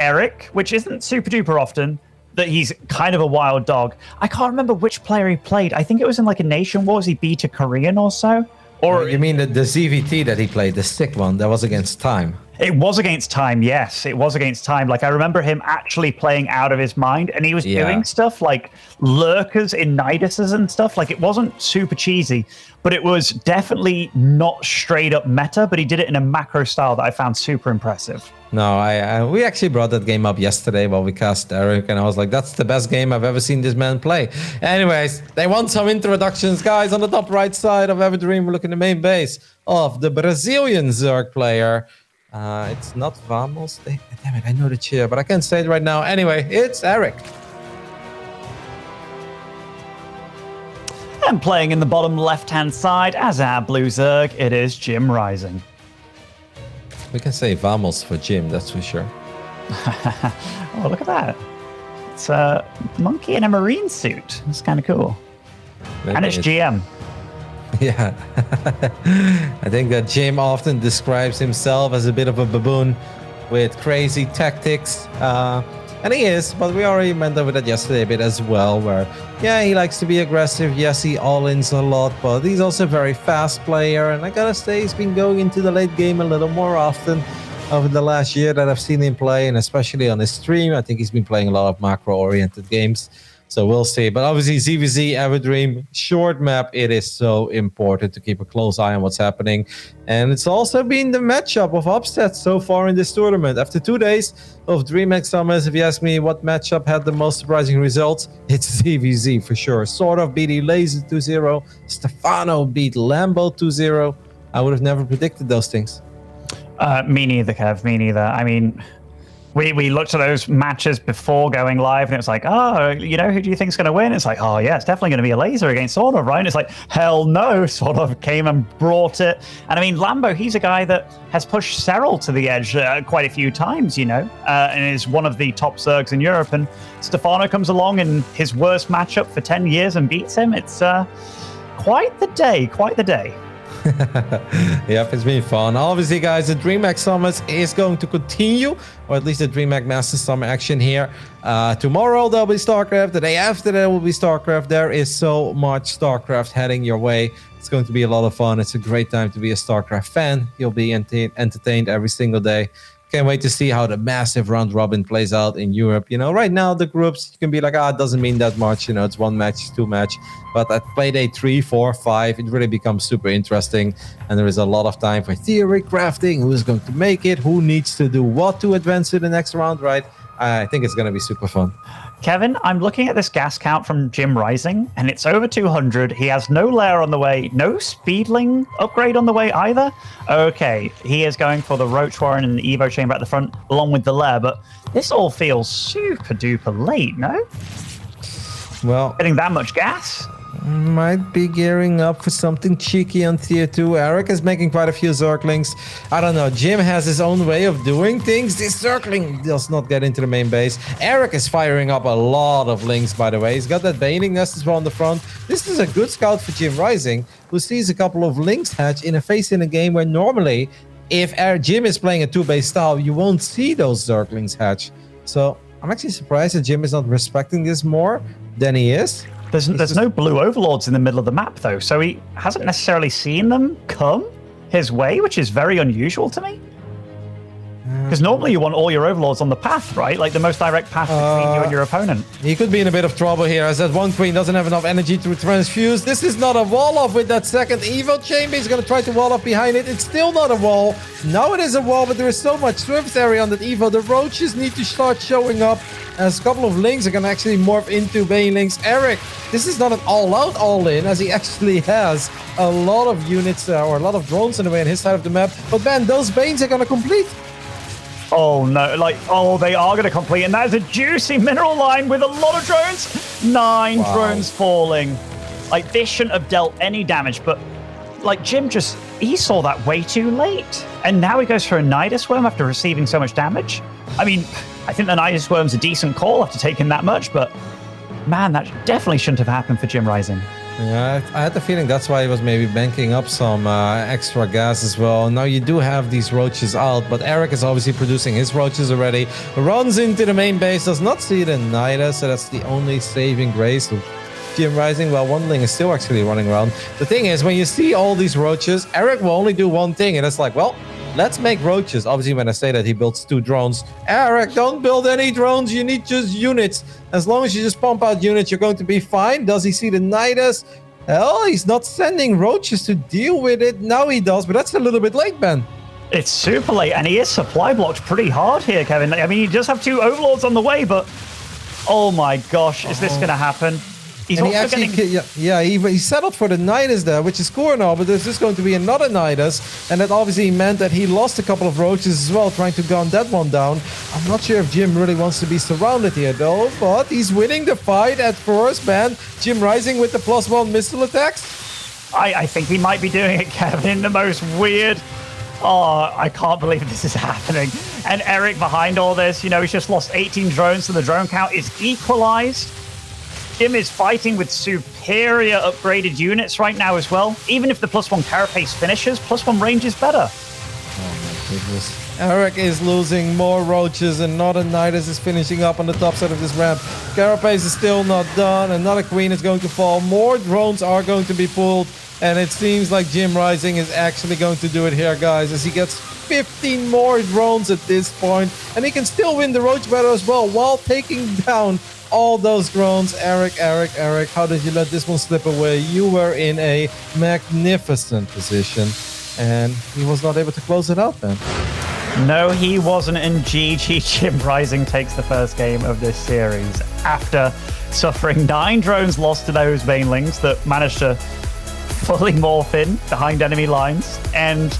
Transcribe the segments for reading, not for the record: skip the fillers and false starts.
Erik, which isn't super duper often, that he's kind of a wild dog. I can't remember which player he played. I think it was in like a Nation Wars. He beat a Korean or so. Or you mean the ZVT that he played, the sick one, that was against Time? It was against Time, yes. It was against Time. Like, I remember him actually playing out of his mind, and he was doing stuff like lurkers in Niduses and stuff. Like, it wasn't super cheesy, but it was definitely not straight up meta, but he did it in a macro style that I found super impressive. No, we actually brought that game up yesterday while we cast Erik, and I was like, that's the best game I've ever seen this man play. Anyways, they want some introductions, guys. On the top right side of Everdream, we're looking at the main base of the Brazilian Zerg player. It's not Vamos. Damn it, I know the cheer, but I can't say it right now. Anyway, it's Erik. And playing in the bottom left-hand side as our blue Zerg, it is JimRising. We can say Vamos for Jim, that's for sure. Oh, look at that. It's a monkey in a marine suit. It's kind of cool. Maybe and it's GM. Yeah. I think that Jim often describes himself as a bit of a baboon with crazy tactics. And he is, but we already went over that yesterday a bit as well, where, yeah, he likes to be aggressive. Yes, he all-ins a lot, but he's also a very fast player. And I gotta say, he's been going into the late game a little more often over the last year that I've seen him play, and especially on his stream. I think he's been playing a lot of macro-oriented games. So we'll see. But obviously, ZVZ, Everdream, short map, it is so important to keep a close eye on what's happening. And it's also been the matchup of upsets so far in this tournament. After 2 days of DreamHack Summers, if you ask me what matchup had the most surprising results, it's ZVZ for sure. Sort of beat Laser 2-0. Stefano beat Lambo 2-0. I would have never predicted those things. Me neither, Kev. Me neither. I mean, we looked at those matches before going live, and it was like, oh, you know, who do you think is going to win? It's like, oh, yeah, it's definitely going to be a Laser against Sort of, right? And it's like, hell no, Sort of came and brought it. And I mean, Lambo, he's a guy that has pushed Serral to the edge quite a few times, you know, and is one of the top Zergs in Europe. And Stefano comes along in his worst matchup for 10 years and beats him. It's quite the day, quite the day. Yep, it's been fun. Obviously, guys, the DreamHack Summers is going to continue, or at least the DreamHack Masters Summer action here. Tomorrow there'll be StarCraft. The day after there will be StarCraft. There is so much StarCraft heading your way. It's going to be a lot of fun. It's a great time to be a StarCraft fan. You'll be entertained every single day. Can't wait to see how the massive round robin plays out in Europe. You know, right now the groups, you can be like, it doesn't mean that much. You know, it's one match, two match. But at play day 3, 4, 5, it really becomes super interesting. And there is a lot of time for theory crafting. Who's going to make it? Who needs to do what to advance to the next round, right? I think it's going to be super fun. Kevin, I'm looking at this gas count from JimRising, and it's over 200. He has no lair on the way, no speedling upgrade on the way either. Okay, he is going for the Roach Warren and the Evo Chamber at the front, along with the lair, but this all feels super duper late, no? Well, getting that much gas? Might be gearing up for something cheeky on tier 2. Erik is making quite a few Zerglings. I don't know. Jim has his own way of doing things. This Zergling does not get into the main base. Erik is firing up a lot of links, by the way. He's got that Baning Nest as well on the front. This is a good scout for JimRising, who sees a couple of links hatch in a game where normally, if Jim is playing a 2-base style, you won't see those Zerglings hatch. So I'm actually surprised that Jim is not respecting this more than he is. There's no blue overlords in the middle of the map, though, so he hasn't necessarily seen them come his way, which is very unusual to me. Because normally you want all your overlords on the path, right? Like the most direct path between you and your opponent. He could be in a bit of trouble here, as that one queen doesn't have enough energy to transfuse. This is not a wall-off with that second Evo Chamber. He's going to try to wall-off behind it. It's still not a wall. Now it is a wall, but there is so much surface area on that Evo. The roaches need to start showing up, as a couple of links are going to actually morph into Banelings. Erik, this is not an all-out all-in, as he actually has a lot of units or a lot of drones in the way on his side of the map. But man, those Banes are going to complete. Oh no, they are going to complete, and that is a juicy mineral line with a lot of drones. 9 drones falling. Like, this shouldn't have dealt any damage, but like Jim he saw that way too late. And now he goes for a Nidus Worm after receiving so much damage. I mean, I think the Nidus Worm's a decent call after taking that much, but man, that definitely shouldn't have happened for JimRising. Yeah, I had the feeling that's why he was maybe banking up some extra gas as well. Now you do have these roaches out, but Erik is obviously producing his roaches already. Runs into the main base, does not see the Nida, so that's the only saving grace of JimRising. Well, one Ling is still actually running around. The thing is, when you see all these roaches, Erik will only do one thing, and it's like, well, let's make roaches. Obviously, when I say that, he builds 2 drones. Erik, don't build any drones. You need just units. As long as you just pump out units, you're going to be fine. Does he see the Nidus? Hell, he's not sending roaches to deal with it. Now he does, but that's a little bit late, Ben. It's super late, and he is supply blocked pretty hard here, Kevin. I mean, he does have 2 overlords on the way, but oh my gosh, is this going to happen? He's and also he settled for the Nidus there, which is cool now, but there's just going to be another Nidus, and that obviously meant that he lost a couple of roaches as well, trying to gun that one down. I'm not sure if Jim really wants to be surrounded here, though, but he's winning the fight at first, man. JimRising with the +1 missile attacks. I think he might be doing it, Kevin, in the most weird... Oh, I can't believe this is happening. And Erik behind all this, you know, he's just lost 18 drones, so the drone count is equalized. Jim is fighting with superior upgraded units right now as well. Even if the +1 carapace finishes, +1 range is better. Oh my goodness. Erik is losing more roaches, and Northern Nidus is finishing up on the top side of this ramp. Carapace is still not done. Another queen is going to fall. More drones are going to be pulled. And it seems like JimRising is actually going to do it here, guys, as he gets 15 more drones at this point. And he can still win the roach battle as well while taking down all those drones. Erik, how did you let this one slip away? You were in a magnificent position, and he was not able to close it out then. No, he wasn't, and GG JimRising takes the first game of this series after suffering 9 drones lost to those banelings that managed to fully morph in behind enemy lines. And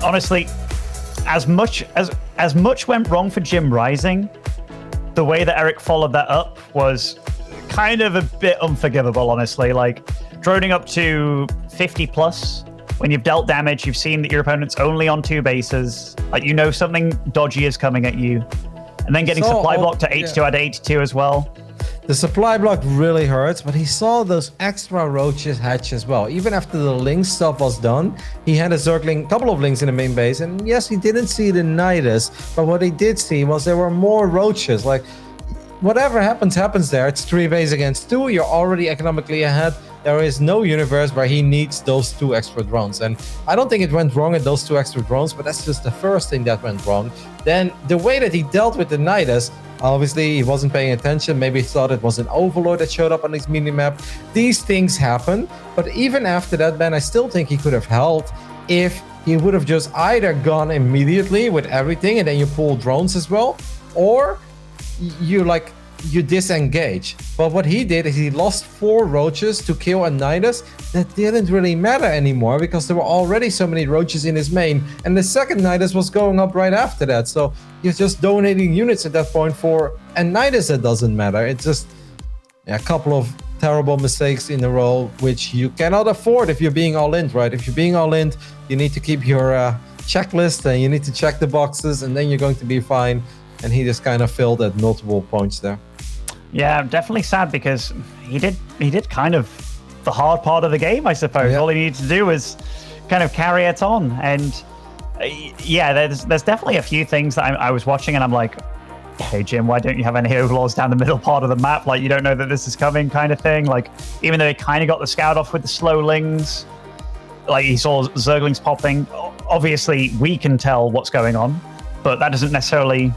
honestly, as much went wrong for JimRising, the way that Erik followed that up was kind of a bit unforgivable, honestly. Like, droning up to 50 plus, when you've dealt damage, you've seen that your opponent's only on 2 bases, like, you know something dodgy is coming at you, and then getting supply block to 82 out of 82 as well. The supply block really hurts, but he saw those extra roaches hatch as well. Even after the Ling stuff was done, he had a couple of Lings in the main base, and yes, he didn't see the Nidus, but what he did see was there were more roaches. Like, whatever happens there. It's 3 base against 2. You're already economically ahead. There is no universe where he needs those 2 extra drones. And I don't think it went wrong at those 2 extra drones, but that's just the first thing that went wrong. Then the way that he dealt with the Nidus, obviously he wasn't paying attention. Maybe he thought it was an overlord that showed up on his minimap. These things happen. But even after that, Ben, I still think he could have helped if he would have just either gone immediately with everything and then you pull drones as well, or you disengage. But what he did is he lost 4 roaches to kill a Nidus. That didn't really matter anymore because there were already so many roaches in his main, and the second Nidus was going up right after that. So you're just donating units at that point for a Nidus that doesn't matter. It's just a couple of terrible mistakes in a row, which you cannot afford if you're being all in, right? If you're being all in, you need to keep your checklist and you need to check the boxes, and then you're going to be fine. And he just kind of failed at multiple points there. Yeah, definitely sad because he did kind of the hard part of the game, I suppose. Yeah. All he needed to do was kind of carry it on. And yeah, there's definitely a few things that I was watching and I'm like, hey, Jim, why don't you have any overlords down the middle part of the map? Like, you don't know that this is coming kind of thing. Like, even though he kind of got the scout off with the slow Lings, like he saw Zerglings popping. Obviously, we can tell what's going on, but that doesn't necessarily...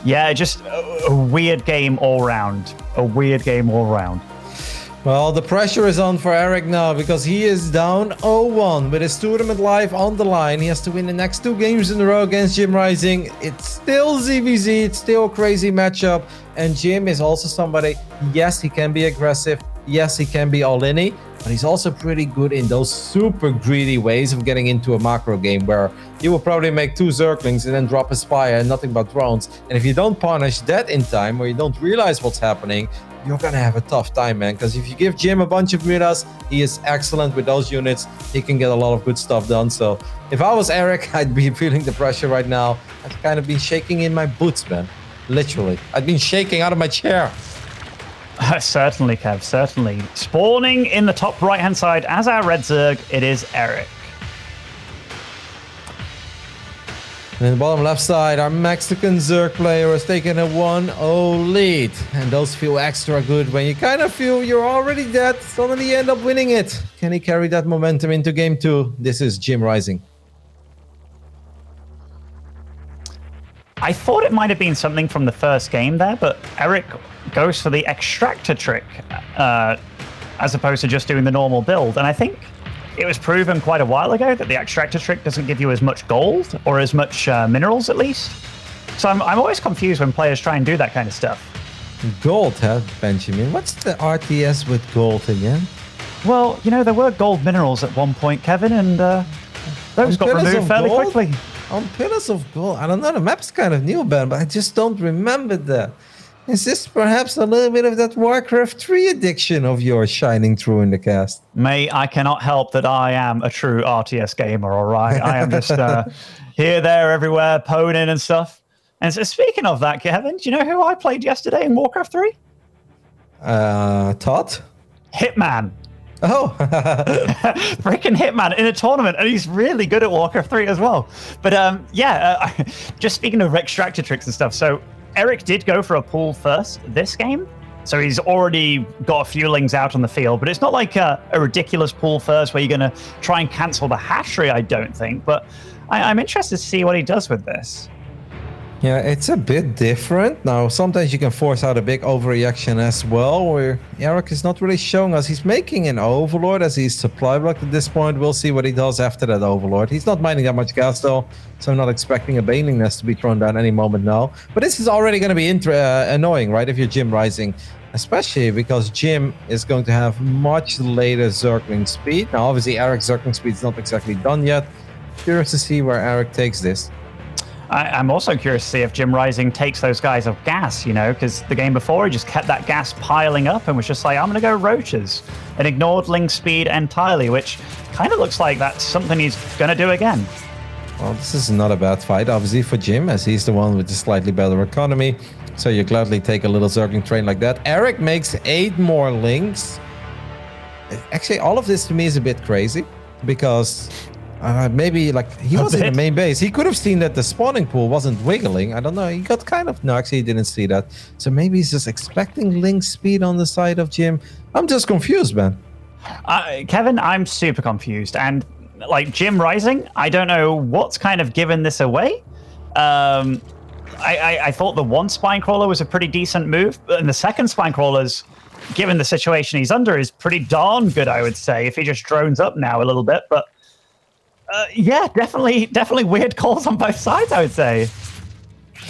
Yeah, just a weird game all round. A weird game all round. Well, the pressure is on for Erik now because he is down 0-1 with his tournament life on the line. He has to win the next 2 games in a row against JimRising. It's still ZVZ. It's still a crazy matchup. And Jim is also somebody, yes, he can be aggressive. Yes, he can be all-in-y, but he's also pretty good in those super greedy ways of getting into a macro game where you will probably make 2 Zerglings and then drop a Spire and nothing but drones. And if you don't punish that in time or you don't realize what's happening, you're going to have a tough time, man. Because if you give Jim a bunch of Miras, he is excellent with those units. He can get a lot of good stuff done. So if I was Erik, I'd be feeling the pressure right now. I'd kind of be shaking in my boots, man. Literally. I'd been shaking out of my chair. Certainly, Kev, certainly. Spawning in the top right-hand side as our red Zerg, it is Erik. And in the bottom left side, our Mexican Zerg player is taking a 1-0 lead. And those feel extra good when you kind of feel you're already dead, suddenly end up winning it. Can he carry that momentum into game 2? This is JimRising. I thought it might have been something from the first game there, but Erik goes for the extractor trick as opposed to just doing the normal build. And I think it was proven quite a while ago that the extractor trick doesn't give you as much gold or as much minerals, at least. So I'm always confused when players try and do that kind of stuff. Gold, huh, Benjamin? What's the RTS with gold again? Well, you know, there were gold minerals at one point, Kevin, and those got removed fairly quickly. On Pillars of Gold? I don't know, the map's kind of new, Ben, but I just don't remember that. Is this perhaps a little bit of that Warcraft 3 addiction of yours shining through in the cast? Mate, I cannot help that I am a true RTS gamer, all right? I am just here, there, everywhere, poning and stuff. And so speaking of that, Kevin, do you know who I played yesterday in Warcraft 3? Todd? Hitman. Oh. Freaking Hitman in a tournament, and he's really good at Warcraft 3 as well. But just speaking of extractor tricks and stuff, so Erik did go for a pool first this game, so he's already got a few lings out on the field, but it's not like a ridiculous pool first where you're going to try and cancel the hatchery, I don't think, but I'm interested to see what he does with this. Yeah, it's a bit different. Now, sometimes you can force out a big overreaction as well, where Erik is not really showing us. He's making an Overlord as he's supply blocked at this point. We'll see what he does after that Overlord. He's not mining that much gas, though, so I'm not expecting a Baneling Nest to be thrown down any moment now. But this is already going to be annoying, right, if you're JimRising, especially because Jim is going to have much later Zergling speed. Now, obviously, Erik's Zergling speed is not exactly done yet. Curious to see where Erik takes this. I'm also curious to see if JimRising takes those guys off gas, you know, because the game before he just kept that gas piling up and was just like, I'm going to go roaches, and ignored Ling speed entirely, which kind of looks like that's something he's going to do again. Well, this is not a bad fight, obviously, for Jim, as he's the one with the slightly better economy. So you gladly take a little Zergling train like that. Erik makes 8 more Lings. Actually, all of this to me is a bit crazy, because... maybe like he was in the main base. He could have seen that the spawning pool wasn't wiggling. I don't know. He got kind of... No, actually, he didn't see that. So maybe he's just expecting Link speed on the side of Jim. I'm just confused, man. Kevin, I'm super confused. And like JimRising, I don't know what's kind of given this away. I thought the one spine crawler was a pretty decent move, and the second spine crawler's, given the situation he's under, is pretty darn good, I would say, if he just drones up now a little bit. But yeah, definitely weird calls on both sides, I would say.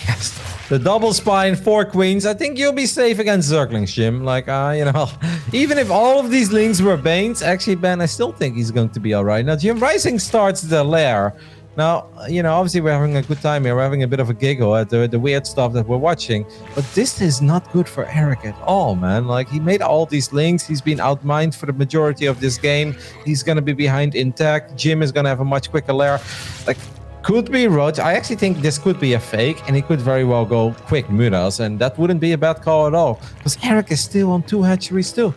Yes. The double spine, 4 queens. I think you'll be safe against Zerglings, Jim. Like, you know, even if all of these Lings were Banes, actually, Ben, I still think he's going to be all right. Now, JimRising starts the lair. Now, you know, obviously we're having a good time here. We're having a bit of a giggle at the weird stuff that we're watching. But this is not good for Erik at all, man. Like, he made all these Lings. He's been outmined for the majority of this game. He's going to be behind intact. Jim is going to have a much quicker lair. Like, could be Roach. I actually think this could be a fake, and he could very well go quick Mudas, and that wouldn't be a bad call at all. Because Erik is still on 2 hatcheries too.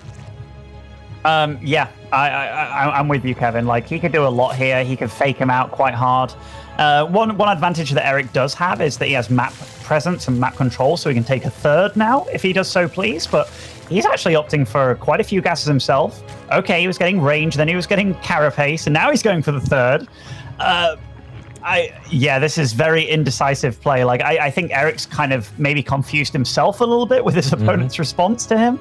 Yeah, I'm with you, Kevin. Like, he could do a lot here. He could fake him out quite hard. One advantage that Erik does have is that he has map presence and map control, so he can take a third now if he does so please. But he's actually opting for quite a few gases himself. Okay, he was getting range, then he was getting carapace, and now he's going for the third. Yeah, this is very indecisive play. Like, I think Erik's kind of maybe confused himself a little bit with his opponent's response to him.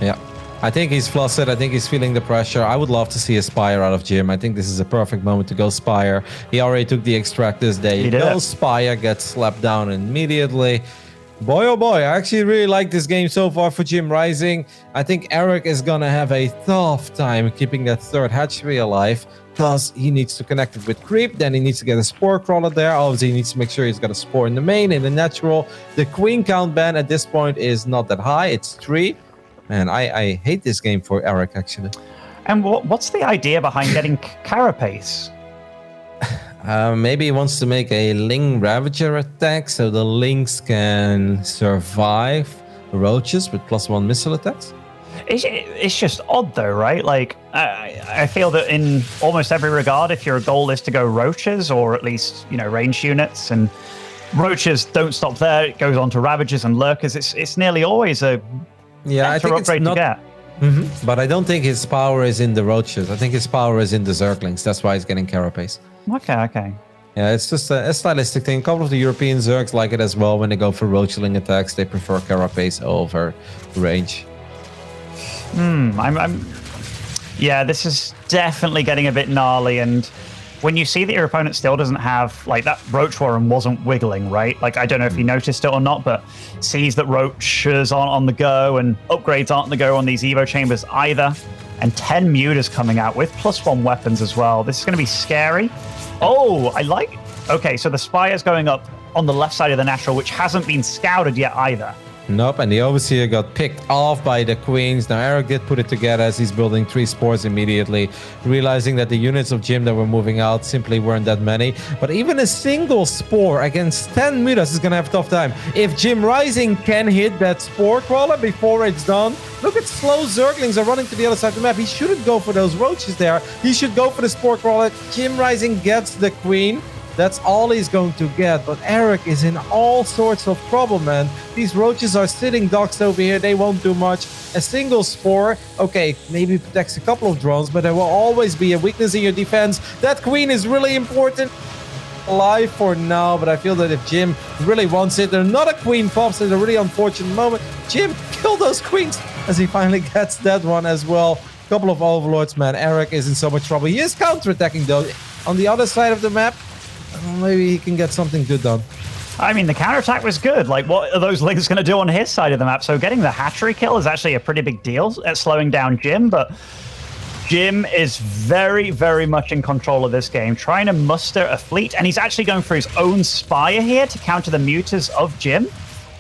Yeah. I think he's flustered. I think he's feeling the pressure. I would love to see a Spire out of Jim. I think this is a perfect moment to go Spire. He already took the Extractors. There you go. Spire gets slapped down immediately. Boy, oh boy, I actually really like this game so far for JimRising. I think Erik is going to have a tough time keeping that third hatchery alive, because he needs to connect it with Creep. Then he needs to get a Spore Crawler there. Obviously, he needs to make sure he's got a Spore in the main, in the natural. The Queen count ban at this point is not that high. It's 3. Man, I hate this game for Erik, actually. And what's the idea behind getting Carapace? Maybe he wants to make a Ling Ravager attack so the Lings can survive. roaches with +1 missile attacks. It's just odd though, right? Like, I feel that in almost every regard, if your goal is to go roaches or at least, you know, ranged units, and roaches don't stop there, it goes on to ravagers and lurkers. It's nearly always a I think it's upgrade not, to get. But I don't think his power is in the roaches. I think his power is in the zerglings. That's why he's getting carapace. Okay. Yeah, it's just a stylistic thing. A couple of the European zergs like it as well. When they go for roachling attacks, they prefer carapace over range. Yeah, this is definitely getting a bit gnarly, and when you see that your opponent still doesn't have, like, that Roach Warren wasn't wiggling, right? Like, I don't know if you noticed it or not, but sees that Roaches aren't on the go and upgrades aren't on the go on these Evo chambers either. And 10 mutas coming out with +1 weapons as well. This is going to be scary. Oh, I like... Okay, so the Spire's going up on the left side of the natural, which hasn't been scouted yet either. Nope, and the Overseer got picked off by the Queens. Now, Erik did put it together as he's building 3 spores immediately, realizing that the units of Jim that were moving out simply weren't that many. But even a single spore against 10 mutas is going to have a tough time. If JimRising can hit that spore crawler before it's done, look at slow zerglings are running to the other side of the map. He shouldn't go for those roaches there. He should go for the spore crawler. JimRising gets the Queen. That's all he's going to get, but Erik is in all sorts of trouble, man. These roaches are sitting ducks over here. They won't do much. A single spore, okay, maybe protects a couple of drones, but there will always be a weakness in your defense. That Queen is really important. Alive for now, but I feel that if Jim really wants it, another Queen pops at a really unfortunate moment. Jim, kill those Queens as he finally gets that one as well. Couple of Overlords, man. Erik is in so much trouble. He is counterattacking, though. On the other side of the map, maybe he can get something good done. I mean, the counterattack was good. Like, what are those Lynx going to do on his side of the map? So getting the hatchery kill is actually a pretty big deal at slowing down Jim, but Jim is very, very much in control of this game, trying to muster a fleet, and he's actually going for his own Spire here to counter the mutas of Jim.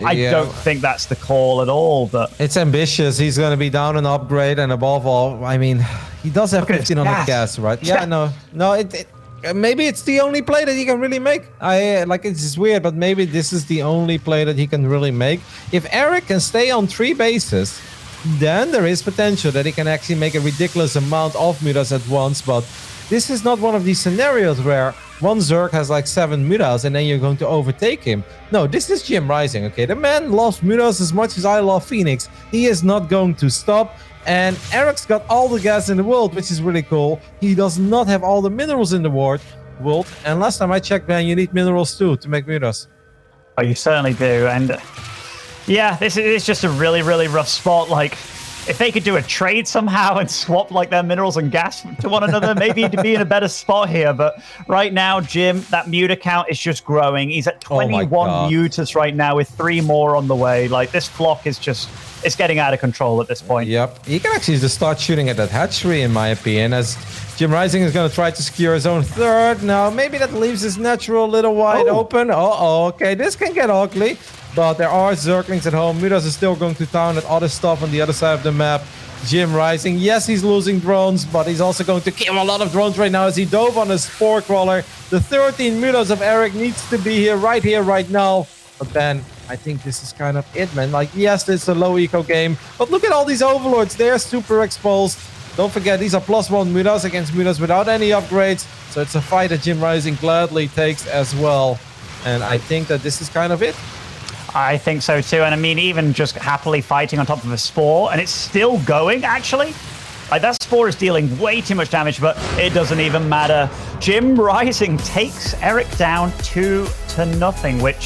I don't think that's the call at all, but... It's ambitious. He's going to be down an upgrade, and above all, I mean, he does have 1500 gas, right? Yeah, no, maybe it's the only play that he can really make. It's just weird, but maybe this is the only play that he can really make. If Erik can stay on 3 bases, then there is potential that he can actually make a ridiculous amount of mutas at once, but this is not one of these scenarios where one Zerg has like 7 mutas and then you're going to overtake him. No, this is JimRising, okay? The man loves mutas as much as I love Phoenix. He is not going to stop. And Erik's got all the gas in the world, which is really cool. He does not have all the minerals in the world. And last time I checked, man, you need minerals too to make mutas. Oh, you certainly do. And yeah, this is just a really, really rough spot. Like, if they could do a trade somehow and swap like their minerals and gas to one another, maybe to be in a better spot here. But right now, Jim, that muta count is just growing. He's at 21 mutas right now with 3 more on the way. Like, this flock is just... It's getting out of control at this point. Yep. He can actually just start shooting at that hatchery, in my opinion, as JimRising is going to try to secure his own 3rd. Now, maybe that leaves his natural a little wide open. Okay, this can get ugly. But there are Zerglings at home. Mutas is still going to town at other stuff on the other side of the map. JimRising, yes, he's losing drones, but he's also going to kill a lot of drones right now as he dove on a spore crawler. The 13 mutas of Erik needs to be here, right now. But then... I think this is kind of it, man. Like, yes, it's a low eco game, but look at all these Overlords. They're super exposed. Don't forget, these are +1 mutas against mutas without any upgrades. So it's a fight that JimRising gladly takes as well. And I think that this is kind of it. I think so too. And I mean, even just happily fighting on top of a spore, and it's still going, actually. Like, that spore is dealing way too much damage, but it doesn't even matter. JimRising takes Erik down 2-0, which...